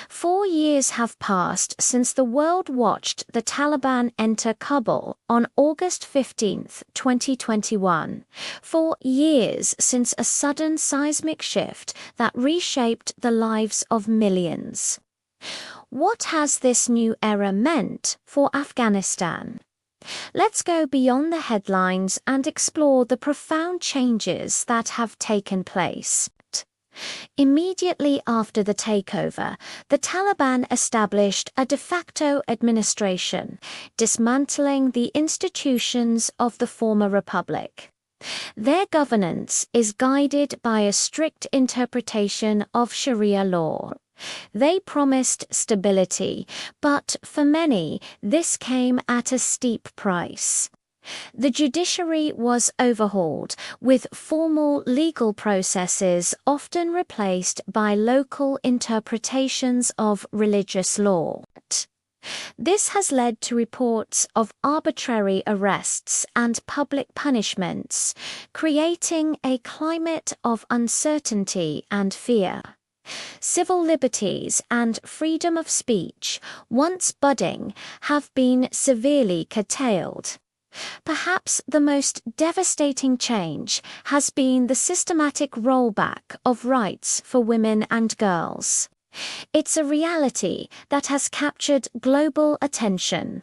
4 years have passed since the world watched the Taliban enter Kabul on August 15, 2021. 4 years since a sudden seismic shift that reshaped the lives of millions. What has this new era meant for Afghanistan? Let's go beyond the headlines and explore the profound changes that have taken place. Immediately after the takeover, the Taliban established a de facto administration, dismantling the institutions of the former republic. Their governance is guided by a strict interpretation of Sharia law. They promised stability, but for many, this came at a steep price. The judiciary was overhauled, with formal legal processes often replaced by local interpretations of religious law. This has led to reports of arbitrary arrests and public punishments, creating a climate of uncertainty and fear. Civil liberties and freedom of speech, once budding, have been severely curtailed. Perhaps the most devastating change has been the systematic rollback of rights for women and girls. It's a reality that has captured global attention.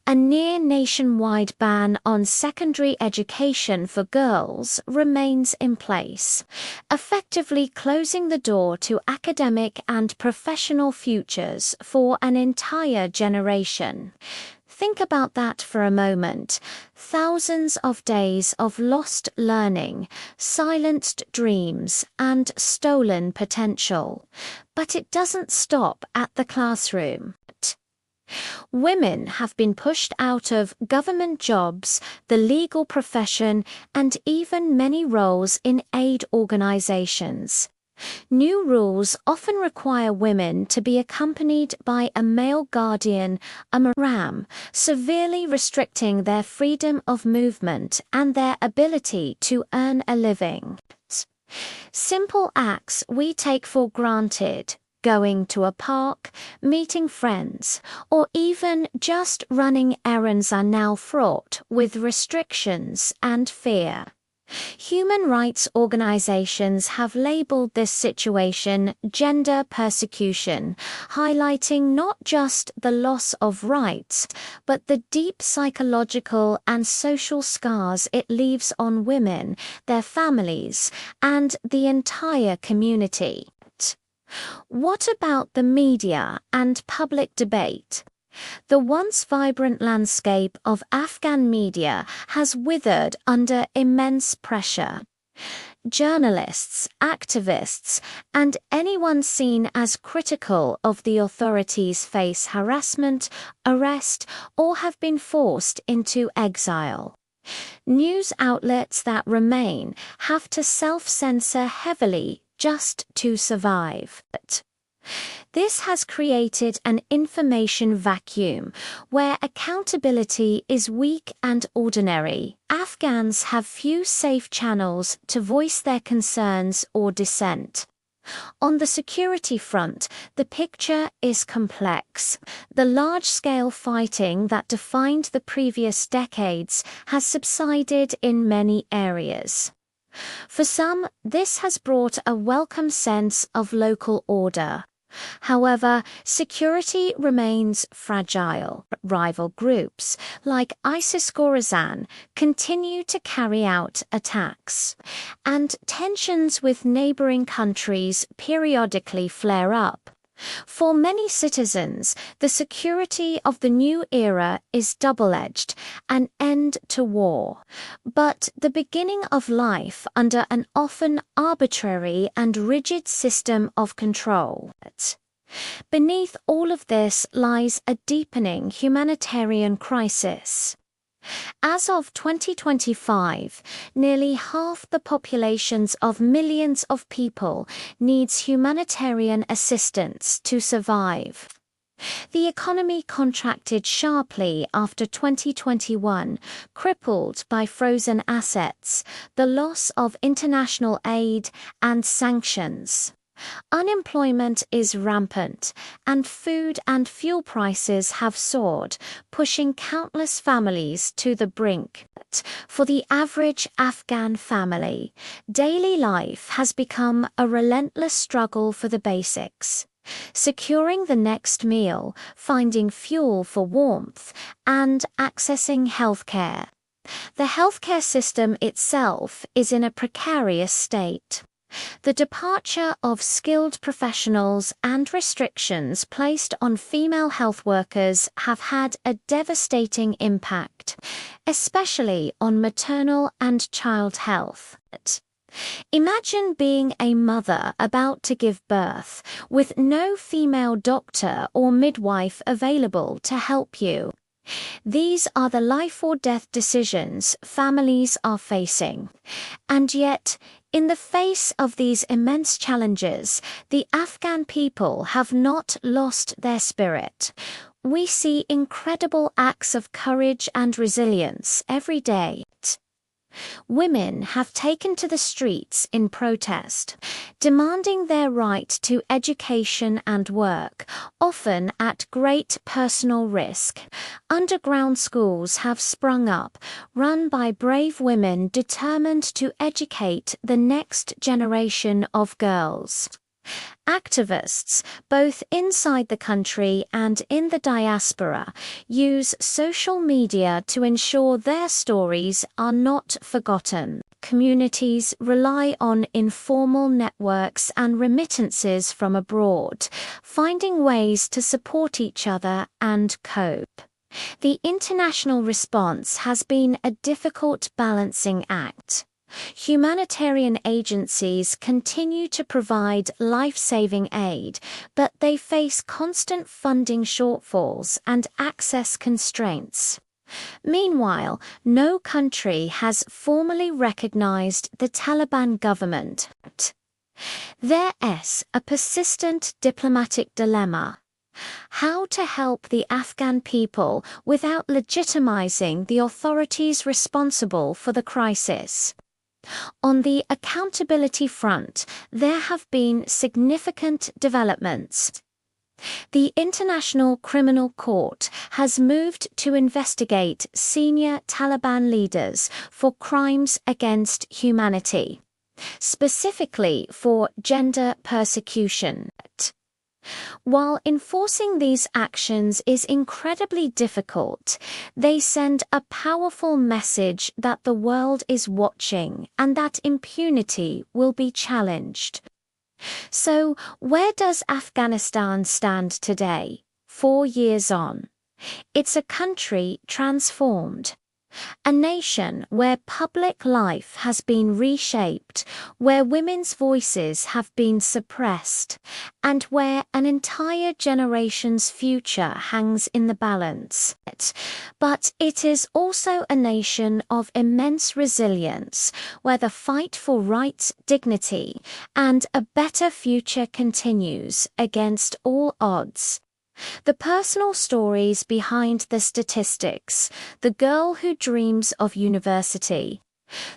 A near nationwide ban on secondary education for girls remains in place, effectively closing the door to academic and professional futures for an entire generation. Think about that for a moment. Thousands of days of lost learning, silenced dreams, and stolen potential. But it doesn't stop at the classroom. Women have been pushed out of government jobs, the legal profession, and even many roles in aid organizations. New rules often require women to be accompanied by a male guardian, a mahram, severely restricting their freedom of movement and their ability to earn a living. Simple acts we take for granted, going to a park, meeting friends, or even just running errands are now fraught with restrictions and fear. Human rights organizations have labeled this situation gender persecution, highlighting not just the loss of rights, but the deep psychological and social scars it leaves on women, their families, and the entire community. What about the media and public debate? The once vibrant landscape of Afghan media has withered under immense pressure. Journalists, activists, and anyone seen as critical of the authorities face harassment, arrest, or have been forced into exile. News outlets that remain have to self-censor heavily just to survive. This has created an information vacuum where accountability is weak and ordinary. Afghans have few safe channels to voice their concerns or dissent. On the security front, the picture is complex. The large-scale fighting that defined the previous decades has subsided in many areas. For some, this has brought a welcome sense of local order. However, security remains fragile. Rival groups, like ISIS-Khorasan, continue to carry out attacks, and tensions with neighboring countries periodically flare up. For many citizens, the security of the new era is double-edged, an end to war, but the beginning of life under an often arbitrary and rigid system of control. Beneath all of this lies a deepening humanitarian crisis. As of 2025, nearly half the populations of millions of people needs humanitarian assistance to survive. The economy contracted sharply after 2021, crippled by frozen assets, the loss of international aid, and sanctions. Unemployment is rampant, and food and fuel prices have soared, pushing countless families to the brink. For the average Afghan family, daily life has become a relentless struggle for the basics. Securing the next meal, finding fuel for warmth, and accessing healthcare. The healthcare system itself is in a precarious state. The departure of skilled professionals and restrictions placed on female health workers have had a devastating impact, especially on maternal and child health. Imagine being a mother about to give birth, with no female doctor or midwife available to help you. These are the life or death decisions families are facing. And yet, in the face of these immense challenges, the Afghan people have not lost their spirit. We see incredible acts of courage and resilience every day. Women have taken to the streets in protest, demanding their right to education and work, often at great personal risk. Underground schools have sprung up, run by brave women determined to educate the next generation of girls. Activists, both inside the country and in the diaspora, use social media to ensure their stories are not forgotten. Communities rely on informal networks and remittances from abroad, finding ways to support each other and cope. The international response has been a difficult balancing act. Humanitarian agencies continue to provide life-saving aid, but they face constant funding shortfalls and access constraints. Meanwhile, no country has formally recognized the Taliban government. There's a persistent diplomatic dilemma. How to help the Afghan people without legitimizing the authorities responsible for the crisis? On the accountability front, there have been significant developments. The International Criminal Court has moved to investigate senior Taliban leaders for crimes against humanity, specifically for gender persecution. While enforcing these actions is incredibly difficult, they send a powerful message that the world is watching and that impunity will be challenged. So, where does Afghanistan stand today, 4 years on? It's a country transformed. A nation where public life has been reshaped, where women's voices have been suppressed, and where an entire generation's future hangs in the balance. But it is also a nation of immense resilience, where the fight for rights, dignity, and a better future continues against all odds. The personal stories behind the statistics, the girl who dreams of university,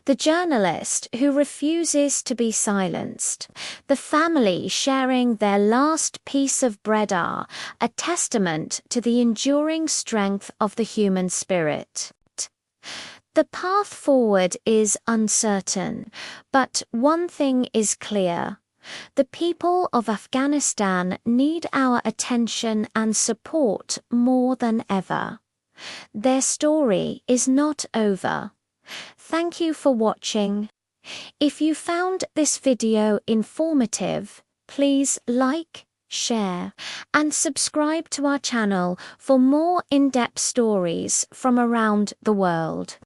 the journalist who refuses to be silenced, the family sharing their last piece of bread are a testament to the enduring strength of the human spirit. The path forward is uncertain, but one thing is clear. The people of Afghanistan need our attention and support more than ever. Their story is not over. Thank you for watching. If you found this video informative, please like, share, and subscribe to our channel for more in-depth stories from around the world.